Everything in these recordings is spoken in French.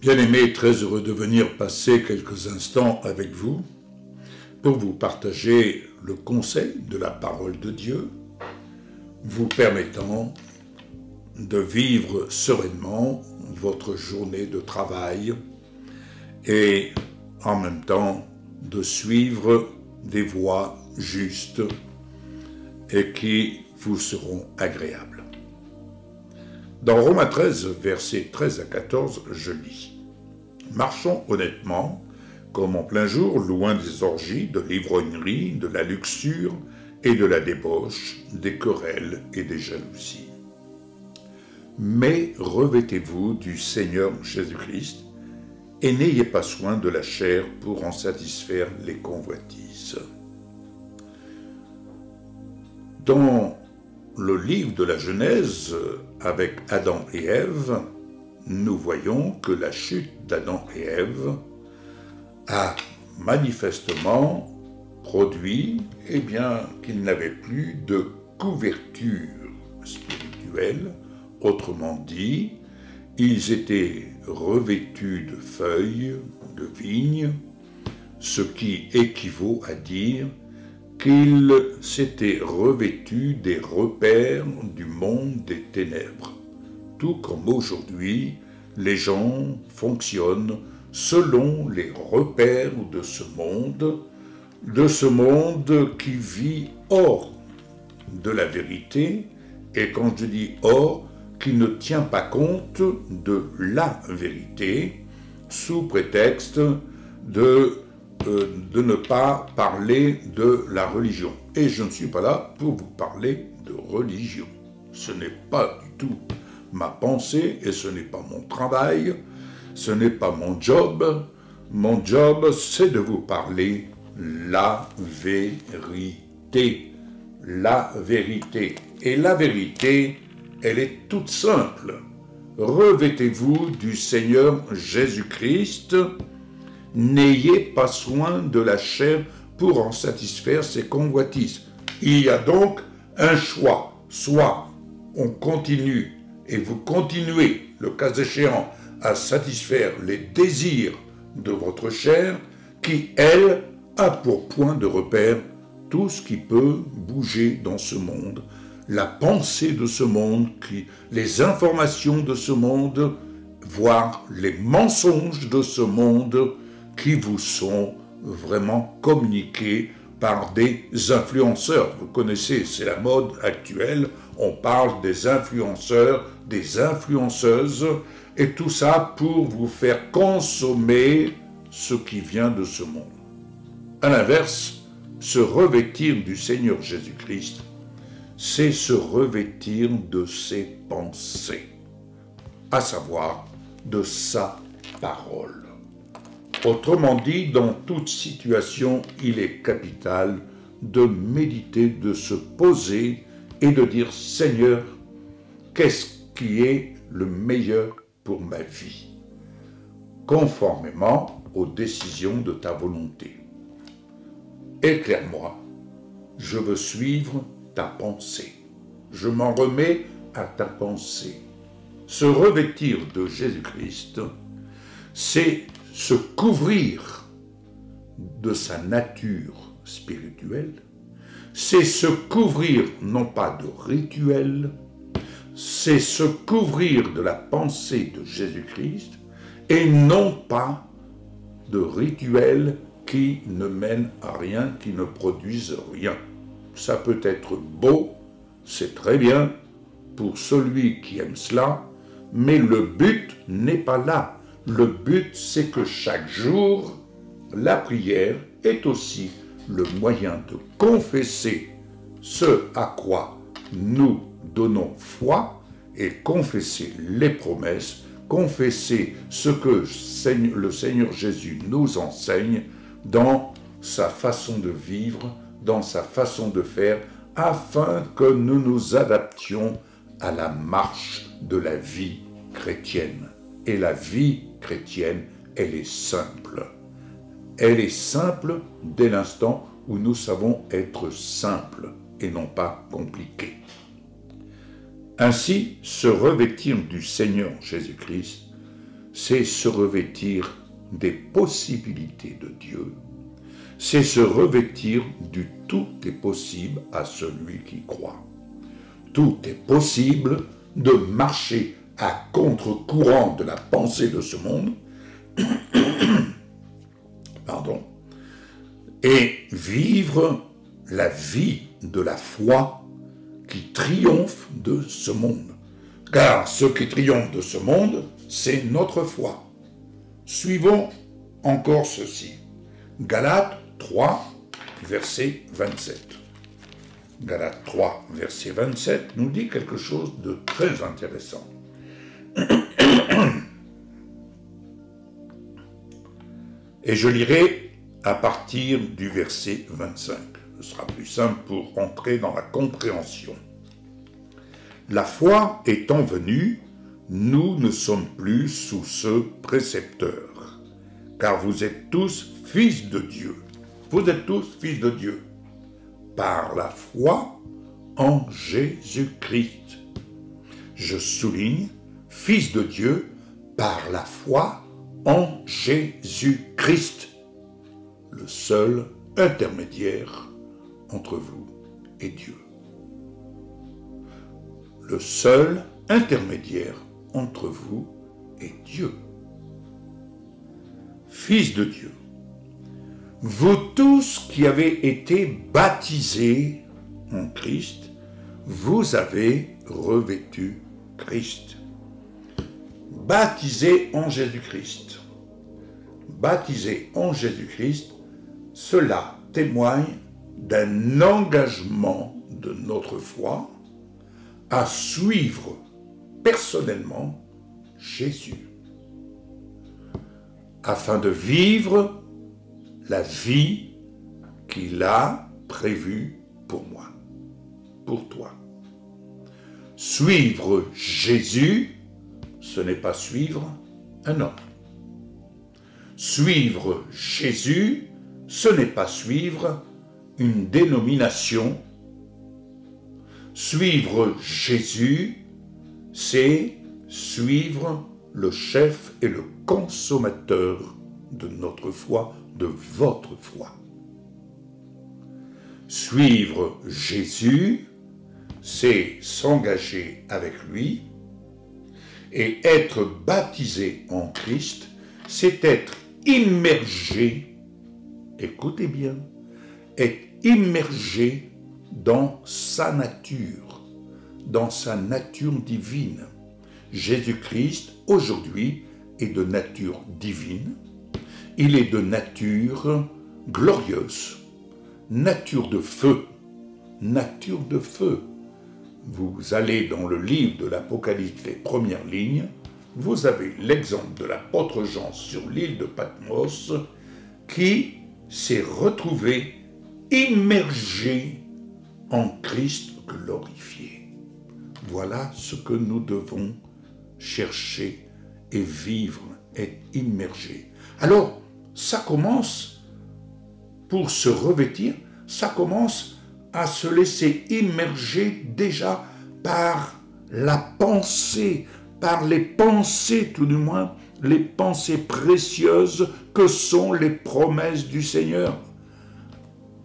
Bien-aimés, très heureux de venir passer quelques instants avec vous pour vous partager le conseil de la parole de Dieu, vous permettant de vivre sereinement votre journée de travail et en même temps de suivre des voies justes et qui vous seront agréables. Dans Romains 13, versets 13 à 14, je lis « Marchons honnêtement, comme en plein jour, loin des orgies, de l'ivrognerie, de la luxure et de la débauche, des querelles et des jalousies. Mais revêtez-vous du Seigneur Jésus-Christ et n'ayez pas soin de la chair pour en satisfaire les convoitises. » Dans le livre de la Genèse, avec Adam et Ève, nous voyons que la chute d'Adam et Ève a manifestement produit qu'ils n'avaient plus de couverture spirituelle. Autrement dit, ils étaient revêtus de feuilles de vigne, ce qui équivaut à dire qu'ils s'étaient revêtus des repères du monde des ténèbres. Tout comme aujourd'hui, les gens fonctionnent selon les repères de ce monde qui vit hors de la vérité, et quand je dis hors, qui ne tient pas compte de la vérité, sous prétexte de ne pas parler de la religion. Et je ne suis pas là pour vous parler de religion. Ce n'est pas du tout ma pensée et ce n'est pas mon travail, ce n'est pas mon job. Mon job, c'est de vous parler la vérité. La vérité. Et la vérité, elle est toute simple. Revêtez-vous du Seigneur Jésus-Christ. N'ayez pas soin de la chair pour en satisfaire ses convoitises. Il y a donc un choix. Soit on continue et vous continuez, le cas échéant, à satisfaire les désirs de votre chair, qui, elle, a pour point de repère tout ce qui peut bouger dans ce monde, la pensée de ce monde, les informations de ce monde, voire les mensonges de ce monde qui vous sont vraiment communiqués par des influenceurs. Vous connaissez, c'est la mode actuelle, on parle des influenceurs, des influenceuses, et tout ça pour vous faire consommer ce qui vient de ce monde. À l'inverse, se revêtir du Seigneur Jésus-Christ, c'est se revêtir de ses pensées, à savoir de sa parole. Autrement dit, dans toute situation, il est capital de méditer, de se poser et de dire « Seigneur, qu'est-ce qui est le meilleur pour ma vie ?» conformément aux décisions de ta volonté. Éclaire-moi, je veux suivre ta pensée. Je m'en remets à ta pensée. Se revêtir de Jésus-Christ, c'est se couvrir de sa nature spirituelle, c'est se couvrir non pas de rituels, c'est se couvrir de la pensée de Jésus-Christ et non pas de rituels qui ne mènent à rien, qui ne produisent rien. Ça peut être beau, c'est très bien pour celui qui aime cela, mais le but n'est pas là. Le but, c'est que chaque jour, la prière est aussi le moyen de confesser ce à quoi nous donnons foi et confesser les promesses, confesser ce que le Seigneur Jésus nous enseigne dans sa façon de vivre, dans sa façon de faire, afin que nous nous adaptions à la marche de la vie chrétienne. Et la vie chrétienne, elle est simple. Elle est simple dès l'instant où nous savons être simples et non pas compliqués. Ainsi, se revêtir du Seigneur Jésus-Christ, c'est se revêtir des possibilités de Dieu, c'est se revêtir du tout est possible à celui qui croit. Tout est possible de marcher à contre-courant de la pensée de ce monde, pardon, et vivre la vie de la foi qui triomphe de ce monde. Car ce qui triomphe de ce monde, c'est notre foi. Suivons encore ceci. Galates 3, verset 27. Galates 3, verset 27 nous dit quelque chose de très intéressant. Et je lirai à partir du verset 25. Ce sera plus simple pour entrer dans la compréhension. La foi étant venue, nous ne sommes plus sous ce précepteur, car vous êtes tous fils de Dieu. Vous êtes tous fils de Dieu, par la foi en Jésus-Christ. Je souligne, fils de Dieu, par la foi en Jésus-Christ, le seul intermédiaire entre vous et Dieu. Le seul intermédiaire entre vous et Dieu. Fils de Dieu, vous tous qui avez été baptisés en Christ, vous avez revêtu Christ. Baptisés en Jésus-Christ. Baptisés en Jésus-Christ, cela témoigne d'un engagement de notre foi à suivre personnellement Jésus, afin de vivre la vie qu'il a prévue pour moi, pour toi. Suivre Jésus, ce n'est pas suivre un homme. Suivre Jésus, ce n'est pas suivre une dénomination. Suivre Jésus, c'est suivre le chef et le consommateur de notre foi, de votre foi. Suivre Jésus, c'est s'engager avec lui, et être baptisé en Christ, c'est être immergé, écoutez bien, être immergé dans sa nature divine. Jésus-Christ, aujourd'hui, est de nature divine. Il est de nature glorieuse, nature de feu, nature de feu. Vous allez dans le livre de l'Apocalypse, les premières lignes, vous avez l'exemple de l'apôtre Jean sur l'île de Patmos qui s'est retrouvé immergé en Christ glorifié. Voilà ce que nous devons chercher et vivre, être immergé. Alors, ça commence, pour se revêtir, ça commence à se laisser immerger déjà par la pensée, par les pensées tout du moins, les pensées précieuses que sont les promesses du Seigneur.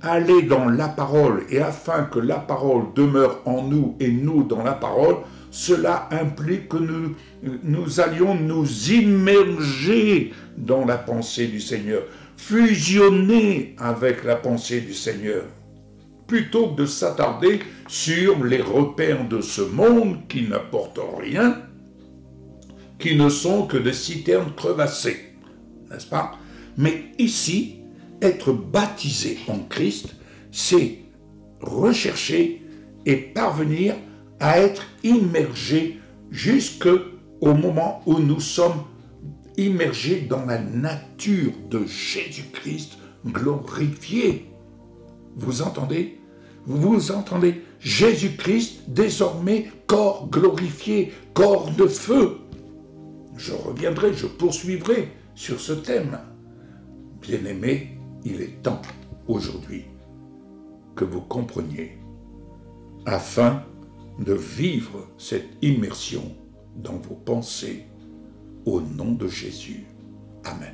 Aller dans la parole, et afin que la parole demeure en nous et nous dans la parole, cela implique que nous allions nous immerger dans la pensée du Seigneur, fusionner avec la pensée du Seigneur, plutôt que de s'attarder sur les repères de ce monde qui n'apportent rien, qui ne sont que des citernes crevassées, n'est-ce pas? Mais ici, être baptisé en Christ, c'est rechercher et parvenir à être immergé jusqu'au moment où nous sommes immergés dans la nature de Jésus-Christ glorifié. Vous entendez? Vous entendez? Jésus-Christ, désormais corps glorifié, corps de feu. Je reviendrai, je poursuivrai sur ce thème. Bien-aimés, il est temps aujourd'hui que vous compreniez, afin de vivre cette immersion dans vos pensées, au nom de Jésus. Amen.